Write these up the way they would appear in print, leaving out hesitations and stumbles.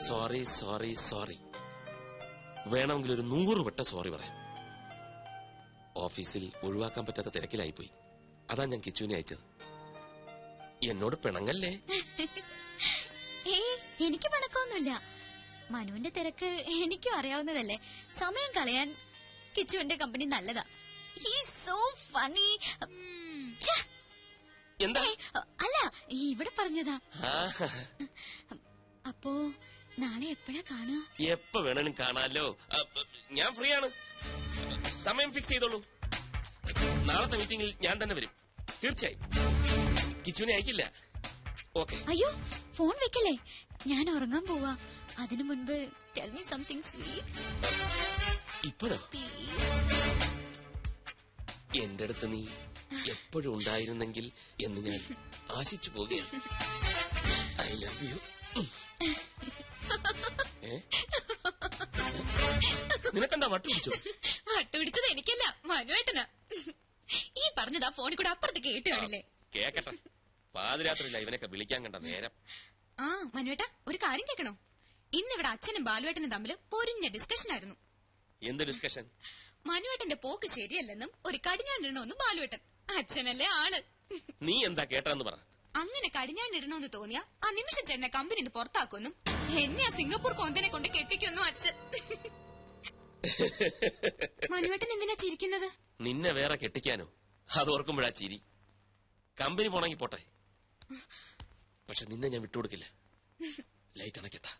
Sorry sorry sorry. വേണമെങ്കിൽ ഒരു 100 വട്ടം സോറി പറയാം. ഓഫീസിൽ ഒഴിവാക്കാൻ പറ്റാത്ത തിരക്കിലായിപ്പോയി. അതാ ഞാൻ കിച്ചുവിനെ അയച്ചത്. എന്നോട് പിണങ്ങല്ലേ? എനിക്ക് പിണക്കൊന്നുമില്ല. മനുവിന്റെ തിരക്ക് എനിക്കും അറിയാവുന്നതല്ലേ. സമയം കളയാൻ കിച്ചുവിന്റെ കമ്പനി നല്ലതാ. So funny. എന്താ? അല്ല, ഇവിടെ പറഞ്ഞതാ. അപ്പോ നാളെ എപ്പോഴാ കാണുക? എപ്പോ വേണേലും കാണാലോ. ഞാൻ ഫ്രീ ആണ്. സമയം ഫിക്സ് ചെയ്തോളൂ. നാളത്തെ മീറ്റിംഗിൽ ഞാൻ തന്നെ വരും. തീർച്ചയായും. കിച്ചുവിനെ അയക്കില്ല. ഓക്കെ. അയ്യോ, ഫോൺ വെക്കല്ലേ. ഞാൻ ഉറങ്ങാൻ പോവാ. അതിനു മുൻപ് ടെൽ മീ സംതിങ് സ്വീറ്റ്. ഇപ്പോഴോ? എന്റെ അടുത്ത് നീ എപ്പോഴും ഉണ്ടായിരുന്നെങ്കിൽ എന്ന് ഞാൻ ആശിച്ചു പോകുകയാണ്. I love you. നിനക്കെന്താ വട്ടുപിടിച്ചോ? വട്ടുപിടിച്ചത് എനിക്കല്ല, മനുവേട്ടനാ. ഈ പറഞ്ഞതാ ഫോണിൽ കൂടെ അപ്പുറത്ത് കേട്ട് കാണില്ലേ? കേക്കട്ടെ. പാതിരാത്രിയില്ല ഇവനൊക്കെ വിളിക്കാൻ കണ്ട നേരം. ആ മനുവേട്ട, ഒരു കാര്യം കേൾക്കണോ? ഇന്നിവിടെ അച്ഛനും ബാലുവേട്ടനും തമ്മിൽ പൊരിഞ്ഞ ഡിസ്കഷൻ ആയിരുന്നു. എന്ത് ഡിസ്കഷൻ? മനുവേട്ടന്റെ പോക്ക് ശരിയല്ലെന്നും ഒരു കടിഞ്ഞാണിടണമെന്നും ബാലുവേട്ടൻ. അച്ഛനല്ലേ ആള്. നീ എന്താ കേട്ടെന്ന് പറ. അങ്ങനെ കടിഞ്ഞാണിടണമെന്ന് തോന്നിയ ആ നിമിഷം ചേട്ടനെ കമ്പനിന്ന് പുറത്താക്കുമെന്നും എന്നെ ആ സിംഗപ്പൂർ കൊന്തനെ കൊണ്ട് കെട്ടിക്കൊന്നും അച്ഛൻ. മനുവേട്ടൻ എന്തിനാ ചിരിക്കുന്നത്? നിന്നെ വേറെ കെട്ടിക്കാനോ? അത് ഓർക്കുമ്പോഴാ ചിരി. കമ്പനി പോണെങ്കി പോട്ടെ, പക്ഷെ നിന്നെ ഞാൻ വിട്ടുകൊടുക്കില്ല. ലൈറ്റ് അണക്കട്ടാ.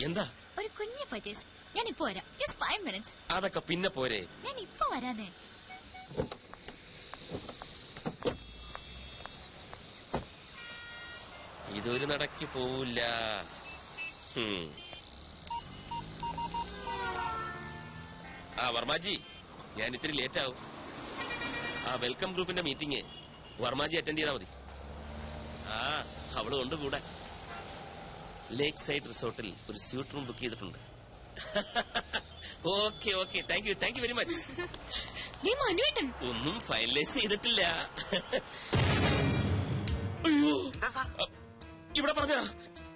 എന്താ? ഒരു കുഞ്ഞു പർച്ചേസ്. ഞാൻ ഇപ്പൊ വരാം. Just 5 minutes. അതൊക്കെ പിന്നെ പോരെ. ഞാൻ ഇപ്പൊ വരാനേ. ഇതൊരു നടക്ക് പോവില്ല. ആ വർമാജി, ഞാൻ ഇത്തിരി ലേറ്റ് ആവും. ആ വെൽക്കം ഗ്രൂപ്പിന്റെ മീറ്റിംഗ് വർമാജി അറ്റൻഡ് ചെയ്താൽ മതി. ആ അവള് കൊണ്ട് കൂടെ. ലേക്ക് സൈഡ് റിസോർട്ടിൽ ഒരു സ്യൂട്ട് റൂം ബുക്ക് ചെയ്തിട്ടുണ്ട്. Okay okay, thank you very much. ഒന്നും ഫൈനലൈസ് ചെയ്തിട്ടില്ല. അയ്യോ, ഇവിടെ പറഞ്ഞ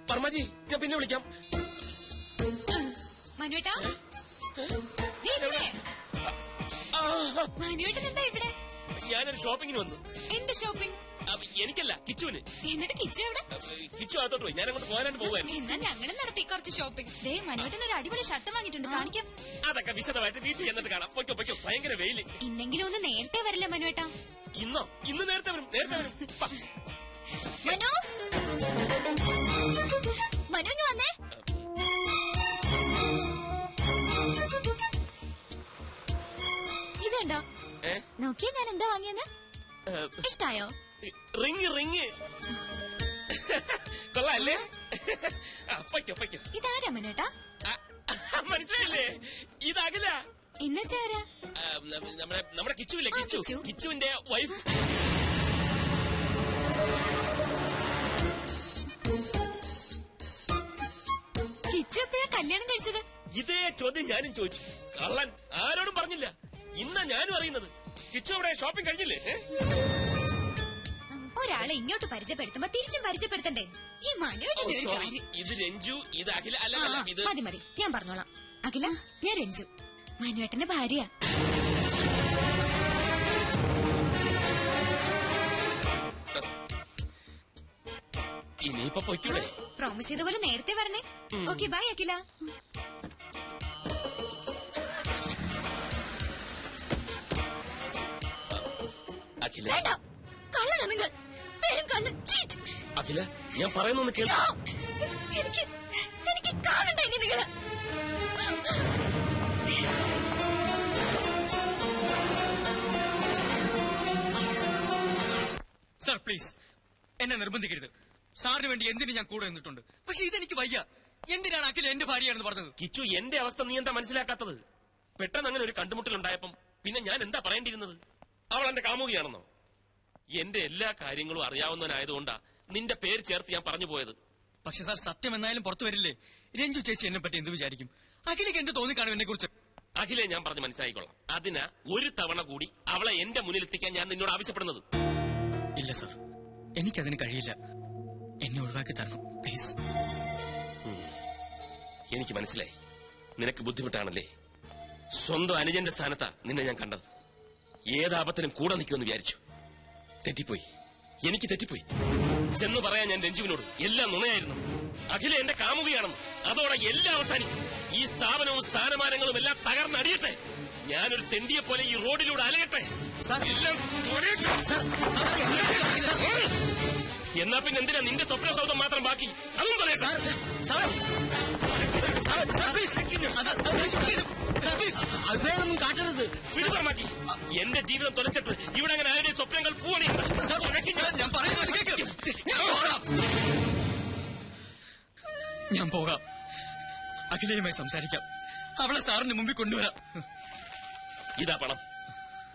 വർമാജി, ഞാൻ പിന്നെ വിളിക്കാം. മനുവേട്ടാ, മനുവേട്ടൻ എന്താ ഇവിടെ? ഞാനൊരു ഷോപ്പിങ്ങിന് വന്നു. എന്ത് ഷോപ്പിംഗ്? എനിക്കല്ല, കിച്ചുവിന്. എന്നിട്ട് കിച്ചു എവിടെ? കിച്ചു അകത്തോട്ട് പോയി. ഞാൻ അങ്ങോട്ട് പോകാനായിട്ട് പോവായിരുന്നു. എന്നാ ഞങ്ങൾ നടത്തി കുറച്ച് ഷോപ്പിംഗ്. മനുവേട്ടൻ ഒരു അടിപൊളി ഷർട്ട് വാങ്ങിയിട്ടുണ്ട്, കാണിക്കാം. അതൊക്കെ വിശദമായിട്ട് വീട്ടിൽ ചെന്നിട്ട് കാണാം. പൊയ്ക്കോ, ഭയങ്കര വെയില്. ഇന്നെങ്കിലും ഒന്ന് നേരത്തെ വരില്ല മനുവേട്ടാ? ഇന്ന് നേരത്തെ വരും. മനു, മനു വന്നേ. ഇതുണ്ടോ? നോക്കിയേ ഞാൻ എന്താ വാങ്ങിയെന്ന്. ഇഷ്ടായോ? റിങ് കൊള്ളാല്ലേ? പൊയ്ക്കോ. ഇതാരാ മനുവേട്ടാ? മനസ്സിലായില്ലേ? ഇതാകില്ല. എന്നുവെച്ചാരാ? നമ്മുടെ കിച്ചുവില്ലേ, കിച്ചുവിന്റെ വൈഫ്. കിച്ചു എപ്പോഴാ കല്യാണം കഴിച്ചത്? ഇതേ ചോദ്യം ഞാനും ചോദിച്ചു. കള്ളൻ ആരോടും പറഞ്ഞില്ല. ഇന്നാ ഞാനും അറിയുന്നത്. കിച്ചു അവിടെ ഷോപ്പിംഗ് കഴിഞ്ഞില്ലേ? ഒരാളെ ഇങ്ങോട്ട് പരിചയപ്പെടുത്തുമ്പോ തിരിച്ചും പരിചയപ്പെടുത്തണ്ടേ? ഈ മനുവേട്ടന്റെ ഒരു കാര്യം. ഇത് രഞ്ജു, ഇത് അഖില. അല്ല, ഇത് മതി, ഞാൻ പറഞ്ഞോളാം. അഖില, ഞാൻ രഞ്ജു, മനുവേട്ടന്റെ ഭാര്യ. ഇനിയിപ്പൊ പൊയ്ക്കൂടെ? പ്രോമിസ് ചെയ്ത പോലെ നേരത്തെ വരണേ. ഓക്കെ, ബൈ അഖില. അഖില, കള്ളനാ നിങ്ങൾ. പേരും കള്ളൻ. അഖില, ഞാൻ പറയുന്നൊന്ന് കേൾക്കൂ. എനിക്ക് കാണണ്ട ഇനി നിങ്ങള്. സാർ പ്ലീസ്, എന്നെ നിർബന്ധിക്കരുത്. സാറിന് വേണ്ടി എന്തിനു ഞാൻ കൂടെ നിന്നിട്ടുണ്ട്. പക്ഷെ ഇതെനിക്ക് വയ്യ. എന്തിനാണ് അഖില എന്റെ ഭാര്യയാണെന്ന് പറഞ്ഞത്? കിച്ചു, എന്റെ അവസ്ഥ നീ എന്താ മനസ്സിലാക്കാത്തത്? പെട്ടെന്ന് അങ്ങനെ ഒരു കണ്ടുമുട്ടലുണ്ടായപ്പം പിന്നെ ഞാൻ എന്താ പറയേണ്ടിയിരുന്നത്? അവൾ എന്റെ കാമുകിയാണെന്നോ? എന്റെ എല്ലാ കാര്യങ്ങളും അറിയാവുന്നവനായതുകൊണ്ടാ നിന്റെ പേര് ചേർത്ത് ഞാൻ പറഞ്ഞു പോയത്. പക്ഷെ സാർ, സത്യം എന്നായാലും പുറത്തു വരില്ലേ? രഞ്ജു ചേച്ചി എന്നെ പറ്റി എന്ത് വിചാരിക്കും? അഖിലേക്ക് എന്ത് തോന്നിക്കാണും എന്നെ കുറിച്ച്? അഖിലെ, ഞാൻ പറഞ്ഞ് മനസ്സിലായിക്കൊള്ളാം. അതിനാ ഒരു തവണ കൂടി അവളെ എന്റെ മുന്നിൽ എത്തിക്കാൻ ഞാൻ നിന്നോട് ആവശ്യപ്പെടുന്നത്. ഇല്ല സാർ, എനിക്കതിന് കഴിയില്ല. എന്നെ ഒഴിവാക്കി തരണം പ്ലീസ്. എനിക്ക് മനസ്സിലായി, നിനക്ക് ബുദ്ധിമുട്ടാണല്ലേ. സ്വന്തം അനുജന്റെ സ്ഥാനത്താ നിന്നെ ഞാൻ കണ്ടത്. ഏതാപത്തിനും കൂടെ നിൽക്കുമെന്ന് വിചാരിച്ചു. തെറ്റിപ്പോയി, എനിക്ക് തെറ്റിപ്പോയി. ചെന്ന് പറയാൻ ഞാൻ രഞ്ജുവിനോട് എല്ലാം നുണയായിരുന്നു. അഖില എന്റെ കാമുകയാണെന്ന്. അതോടെ എല്ലാം അവസാനിക്കും. ഈ സ്ഥാപനവും സ്ഥാനമാനങ്ങളും എല്ലാം തകർന്നടിയട്ടെ. ഞാനൊരു തെണ്ടിയെ പോലെ ഈ റോഡിലൂടെ അലയട്ടെ. എല്ലാം തൊഴയട്ടെ. എന്നാ പിന്നെ എന്തിനാ നിന്റെ സ്വപ്ന സൗധം മാത്രം ബാക്കി? അതും പറയാം സാർ. അതൊന്നും കാട്ടരുത്. മാറ്റി എന്റെ ജീവിതം തുലച്ചിട്ട് ഇവിടെ അങ്ങനെ ആരുടെ സ്വപ്നങ്ങൾ പൂവണിയുണ്ട്. ഞാൻ പോകാം. അഖിലയുമായി സംസാരിക്കാം. അവളെ സാറിന് മുമ്പിൽ കൊണ്ടുവരാം. ഇതാ പണം.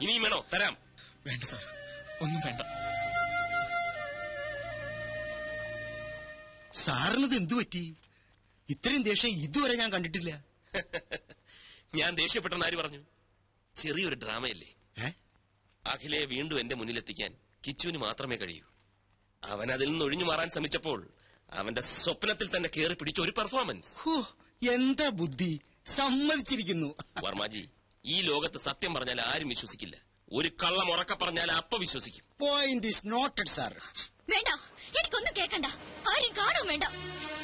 ഇനിയും വേണോ? തരാം. വേണ്ട സാർ, ഒന്നും വേണ്ട. സാറിനത് എന്തു പറ്റി? ഇത്രയും ദേഷ്യം ഇതുവരെ ഞാൻ കണ്ടിട്ടില്ല. ഞാൻ ദേഷ്യപ്പെട്ടെന്ന് ആര് പറഞ്ഞു? ചെറിയൊരു ഡ്രാമയല്ലേ. അഖിലയെ വീണ്ടും എന്റെ മുന്നിലെത്തിക്കാൻ കിച്ചുവിന് മാത്രമേ കഴിയൂ. അവൻ അതിൽ നിന്ന് ഒഴിഞ്ഞു മാറാൻ ശ്രമിച്ചപ്പോൾ അവന്റെ സ്വപ്നത്തിൽ തന്നെ കയറി പിടിച്ച ഒരു പെർഫോമൻസ്. എന്താ ബുദ്ധി! സമ്മതിച്ചിരിക്കുന്നു. വർമാജി, ഈ ലോകത്ത് സത്യം പറഞ്ഞാൽ ആരും വിശ്വസിക്കില്ല. ഒരു കള്ളം ഉറക്കെ പറഞ്ഞാൽ അപ്പ വിശ്വസിക്കും. Point is noted sir. വേണ്ട, എനിക്കൊന്നും കേൾക്കണ്ട. ആരും കാണും വേണ്ട.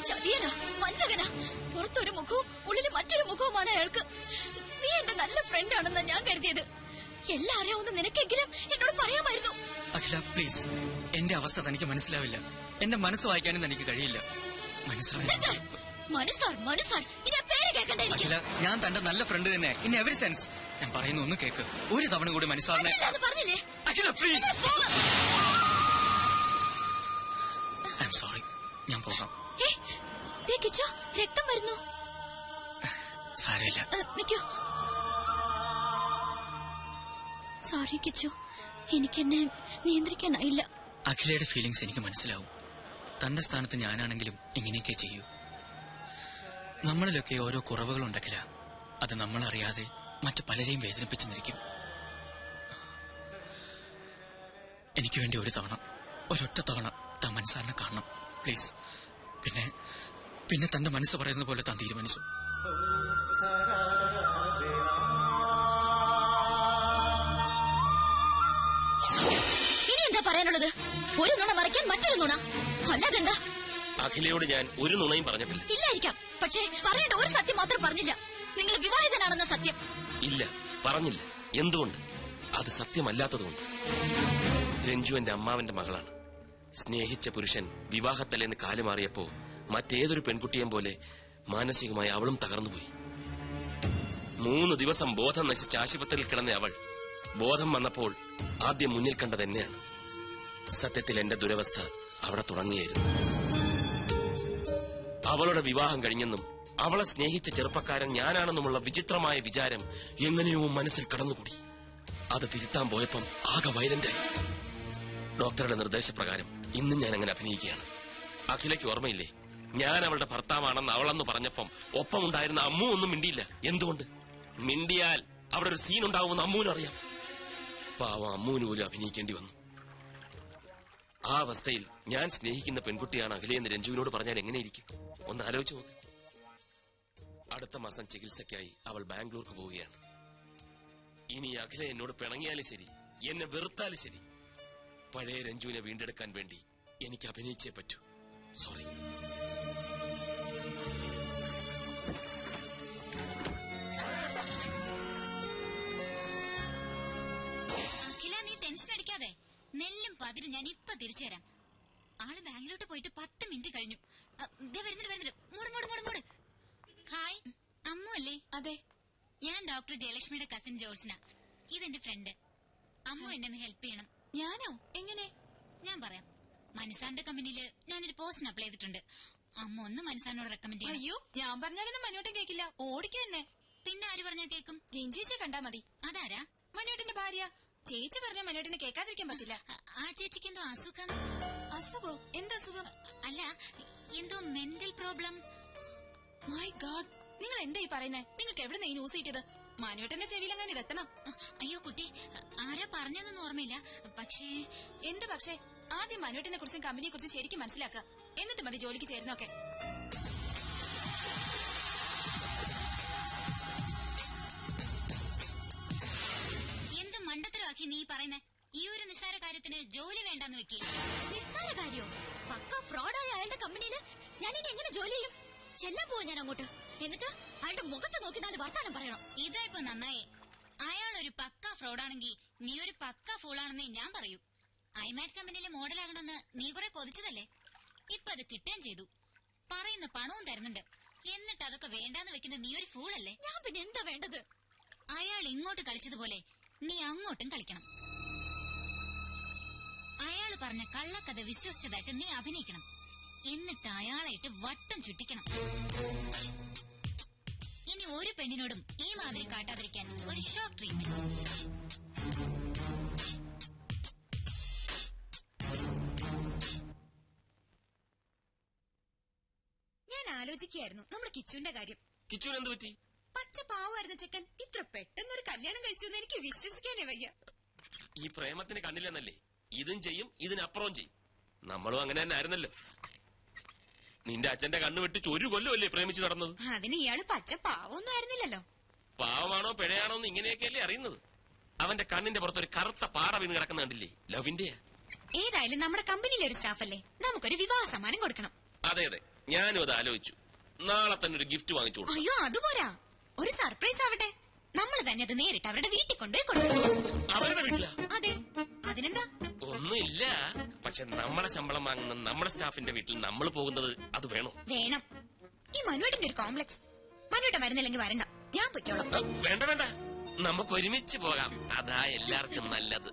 ചതിയനാ, വഞ്ചകനാ. പുറത്തൊരു മുഖവും ഉള്ളിൽ മറ്റൊരു മുഖവുമാണ് അയാൾക്ക്. നീ എന്റെ നല്ല ഫ്രണ്ട് ആണെന്നാ ഞാൻ കരുതിയത്. എല്ലാം അറിയാവുന്ന നിനക്കെങ്കിലും എന്നോട് പറയാമായിരുന്നു. അഖില പ്ലീസ്, എന്റെ അവസ്ഥ തനിക്ക് മനസ്സിലാവില്ല. എന്റെ മനസ്സ് വായിക്കാനും തനിക്ക് കഴിയില്ല. മനസ്സാർ ഇനി പേര് കേൾക്കണ്ട എനിക്ക്. അഖില, ഞാൻ തന്റെ നല്ല ഫ്രണ്ട് തന്നെ ഇൻ എവറി സെൻസ്. ഞാൻ പറയുന്ന ഒന്ന് കേക്ക്. ഒരു തവണ കൂടി മനസ്സാറിനെ. പറഞ്ഞില്ലേ? അഖില പ്ലീസ്. I am sorry. ഞാൻ പോകാം. കിച്ചു, രക്തം വരുന്നു. സാരമില്ല. നിക്കൂ. സോറി കിച്ചു, എനിക്കെന്നെ നിയന്ത്രിക്കാനായില്ല. അഖിലയുടെ ഫീലിംഗ്സ് എനിക്ക് മനസ്സിലാവും. തന്റെ സ്ഥാനത്ത് ഞാനാണെങ്കിലും ഇങ്ങനെയൊക്കെ ചെയ്യൂ. നമ്മളിലൊക്കെ ഓരോ കുറവുകളുണ്ടക്കില്ല. അത് നമ്മളറിയാതെ മറ്റു പലരെയും വേദനിപ്പിച്ചെന്നിരിക്കും. എനിക്ക് വേണ്ടി ഒരു തവണ, ഒരൊറ്റ തവണ താൻ മനസ്സാറിനെ കാണണം പ്ലീസ്. പിന്നെ തന്റെ മനസ്സ് പറയുന്ന പോലെ താൻ തീരുമാനിച്ചു. ഇനി എന്താ പറയാനുള്ളത്? ഒരു നുണ മറയ്ക്കാൻ മറ്റൊരു നുണ, അല്ലാതെന്താ? അഖിലയോട് ഞാൻ ഒരു നുണയും പറഞ്ഞിട്ടില്ല. ഇല്ലായിരിക്കാം, പക്ഷേ പറയേണ്ട ഒരു സത്യം മാത്രം പറഞ്ഞില്ല. നിങ്ങൾ വിവാഹിതനാണെന്ന സത്യം. ഇല്ല, പറഞ്ഞില്ല. എന്തുകൊണ്ട്? അത് സത്യമല്ലാത്തതുകൊണ്ട്. രഞ്ജു എന്റെ അമ്മാവന്റെ മകളാണ്. സ്നേഹിച്ച പുരുഷൻ വിവാഹത്തലേന്ന് കാലുമാറിയപ്പോ മറ്റേതൊരു പെൺകുട്ടിയെയും പോലെ മാനസികമായി അവളും തകർന്നുപോയി. 3 ദിവസം ബോധം നശിച്ച ആശുപത്രിയിൽ കിടന്ന അവൾ ബോധം വന്നപ്പോൾ ആദ്യം മുന്നിൽ കണ്ടത് എന്നെയാണ്. സത്യത്തിൽ എന്റെ ദുരവസ്ഥ അവിടെ തുടങ്ങിയായിരുന്നു. അവളുടെ വിവാഹം കഴിഞ്ഞെന്നും അവളെ സ്നേഹിച്ച ചെറുപ്പക്കാരൻ ഞാനാണെന്നുമുള്ള വിചിത്രമായ വിചാരം എങ്ങനെയോ മനസ്സിൽ കടന്നുകൂടി. അത് തിരുത്താൻ പോയപ്പം ആകെ വയലന്റായി. ഡോക്ടറുടെ നിർദ്ദേശപ്രകാരം ഇന്നും ഞാൻ അങ്ങനെ അഭിനയിക്കുകയാണ്. അഖിലയ്ക്ക് ഓർമ്മയില്ലേ, ഞാൻ അവളുടെ ഭർത്താവാണെന്ന് അവളെന്ന് പറഞ്ഞപ്പം ഒപ്പം ഉണ്ടായിരുന്ന അമ്മു ഒന്നും മിണ്ടിയില്ല. എന്തുകൊണ്ട്? മിണ്ടിയാൽ അവിടെ ഒരു സീൻ ഉണ്ടാവുമെന്ന് അമ്മുവിനും അറിയാം. പാവം അമ്മുവിന് പോലും അഭിനയിക്കേണ്ടി വന്നു. ആ അവസ്ഥയിൽ ഞാൻ സ്നേഹിക്കുന്ന പെൺകുട്ടിയാണ് അഖിലയെന്ന് രഞ്ജുവിനോട് പറഞ്ഞാൽ എങ്ങനെയിരിക്കും? ഒന്ന് ആലോചിച്ച് നോക്ക്. അടുത്ത മാസം ചികിത്സയ്ക്കായി അവൾ ബാംഗ്ലൂർക്ക് പോവുകയാണ്. ഇനി അഖില എന്നോട് പിണങ്ങിയാലും ശരി, എന്നെ വെറുത്താലും ശരി, പഴയ രഞ്ജുവിനെ വീണ്ടെടുക്കാൻ വേണ്ടി എനിക്ക് അഭിനയിച്ചേ പറ്റൂ. സോറി. അഖില, നീ ടെൻഷൻ അടിക്കാതെ. നെല്ലും പതിരും ഞാൻ ഇപ്പൊ തിരിച്ചു തരാം. ആള് ബാംഗ്ലൂട്ട് പോയിട്ട് 10 മിനിറ്റ് കഴിഞ്ഞു. വരുന്നുണ്ട്. മൂട്. ഹായ്, അമ്മു അല്ലേ? അതെ, ഞാൻ ഡോക്ടർ ജയലക്ഷ്മിയുടെ കസിൻ ജോൾസിന. ഇതെന്റെ ഫ്രണ്ട്. അമ്മു എന്നെ ഹെൽപ്പ് ചെയ്യണം. ഞാനോ? എങ്ങനെ? ഞാൻ പറയാം. മനസാറിന്റെ കമ്പനിയിൽ ഞാനൊരു പോസ്റ്റിന് അപ്ലൈ ചെയ്തിട്ടുണ്ട്. അമ്മ ഒന്ന് മനസാറിനോട് റെക്കമെൻഡ് ചെയ്യും. അയ്യോ, ഞാൻ പറഞ്ഞാലൊന്നും മനോട്ടൻ കേക്കില്ല. ഓടിക്ക് തന്നെ. പിന്നെ ആര് പറഞ്ഞാൽ കേക്കും? രഞ്ജിയെ കണ്ടാ മതി. അതാരാ? മനോട്ടന്റെ ഭാര്യ. ചേച്ചി പറഞ്ഞ മനോട്ടിനെ കേൾക്കാതിരിക്കാൻ പറ്റില്ല. ആ ചേച്ചിക്ക് എന്തോ അസുഖം. അസുഖോ? എന്തസുഖം? അല്ല, എന്തോ മെന്റൽ പ്രോബ്ലം. മൈ ഗാഡ്, നിങ്ങൾ എന്താ ഈ പറയുന്നേ? നിങ്ങൾക്ക് എവിടെ ഈ ന്യൂസ് കിട്ടിയത്? മനോട്ടന്റെ ചെവിയിലെങ്ങാൻ ഇതെത്തണം. അയ്യോ കുട്ടി, ആരാ പറഞ്ഞതെന്ന് ഓർമ്മയില്ല. പക്ഷേ എന്ത് പക്ഷേ? ആദ്യം മനുവേട്ടനെ കുറിച്ചും കമ്പനിയെ കുറിച്ചും ശരിക്കും മനസ്സിലാക്കുക. എന്നിട്ട് മതി ജോലിക്ക് ചേരുന്നൊക്കെ. എന്ത് മണ്ടത്തരമാക്കി നീ പറയുന്നേ? ഈ ഒരു നിസ്സാര കാര്യത്തിന് ജോലി വേണ്ടെന്ന് വെക്കി. നിസ്സാര കാര്യോ? പക്ക ഫ്രോഡായ അയാളുടെ കമ്പനിയില് ഞാൻ ഇനി എങ്ങനെ ജോലി ചെയ്യും? ചെല്ലാൻ പോവാ ഞാൻ അങ്ങോട്ട്. എന്നിട്ട് അയാളുടെ മുഖത്ത് നോക്കി 4 വർത്താനം പറയണം. ഇതാ ഇപ്പൊ നന്നായേ. അയാൾ ഒരു പക്ക ഫ്രോഡാണെങ്കിൽ നീ ഒരു പക്ക ഫൂളാണെന്നേ ഞാൻ പറയൂ. ഐമാറ്റ് കമ്പനിയിലെ മോഡലാകണമെന്ന് നീ കുറെ കൊതിച്ചതല്ലേ? ഇപ്പൊ അത് കിട്ടുകയും ചെയ്തു. പറയുന്ന പണവും തരുന്നുണ്ട്. എന്നിട്ട് അതൊക്കെ വേണ്ടാന്ന് വെക്കുന്ന നീ ഒരു ഫൂളല്ലേ? ഞാൻ പിന്നെ എന്താ വേണ്ടത്? അയാൾ ഇങ്ങോട്ട് കളിച്ചതുപോലെ നീ അങ്ങോട്ടും കളിക്കണം. അയാള് പറഞ്ഞ കള്ളക്കഥ വിശ്വസിച്ചതായിട്ട് നീ അഭിനയിക്കണം. എന്നിട്ട് അയാളായിട്ട് വട്ടം ചുറ്റിക്കണം. ഇനി ഒരു പെണ്ണിനോടും ഈ മാതിരി കാട്ടാതിരിക്കാൻ ഒരു ഷോക്ക് ട്രീറ്റ്മെന്റ്. ഞാൻ ആലോചിക്കുകയായിരുന്നു നമ്മുടെ കിച്ചുവിന്റെ കാര്യം. കിച്ചുവിന് എന്ത് പറ്റി? പച്ച പാവായിരുന്ന ചെക്കൻ ഇത്ര പെട്ടെന്നൊരു കല്യാണം കഴിച്ചു എന്ന് എനിക്ക് വിശ്വസിക്കാനേ വയ്യ. ഈ പ്രേമത്തിന് കണ്ണില്ലെന്നല്ലേ? ഇതും ചെയ്യും, ഇതിനപ്പുറവും ചെയ്യും. നമ്മളും അങ്ങനെ തന്നെ ആയിരുന്നല്ലോ. നിന്റെ അച്ഛന്റെ കണ്ണ് വെട്ടിച്ച് 1 കൊല്ലമല്ലേ പ്രേമിച്ച് നടന്നത്? അതിന് ഇയാള് പച്ച പാവൊന്നും ആയിരുന്നില്ലല്ലോ. പാവമാണോ പിഴയാണോ എന്ന് ഇങ്ങനെയൊക്കെയല്ലേ അറിയുന്നത്. അവന്റെ കണ്ണിന്റെ പുറത്ത് ഒരു കറുത്ത പാറ വീണ് കിടക്കുന്ന കണ്ടില്ലേ? ലവിന്റെയാ. ഏതായാലും നമ്മുടെ കമ്പനിയിലെ ഒരു സ്റ്റാഫല്ലേ, നമുക്കൊരു വിവാഹ സമ്മാനം കൊടുക്കണം. അതെ അതെ, ഞാനും അത് ആലോചിച്ചു. നാളെ തന്നെ ഒരു ഗിഫ്റ്റ് വാങ്ങിച്ചു കൊടുക്കും. അയ്യോ അതുപോരാ, ഒരു സർപ്രൈസ് ആവട്ടെ. നമ്മൾ തന്നെ അത് നേരിട്ട് അവരുടെ വീട്ടിൽ കൊണ്ടുപോയി കൊടുക്കണം. അവരുടെ വീട്ടിലാ? അതെ, അതിനെന്താ? ഒന്നുമില്ല, പക്ഷെ നമ്മളെ ശമ്പളം വാങ്ങുന്ന നമ്മുടെ സ്റ്റാഫിന്റെ വീട്ടിൽ നമ്മൾ പോകുന്നത് അത് വേണോ? വേണം. ഈ മനുവേട്ടന്റെ ഒരു കോംപ്ലക്സ്. മനുവേട്ടൻ വരുന്നില്ലെങ്കിൽ വരണ്ട, ഞാൻ പൊയ്ക്കോളാം. വേണ്ട വേണ്ട, നമുക്ക് ഒരുമിച്ച് പോകാം. അതാ എല്ലാവർക്കും നല്ലത്.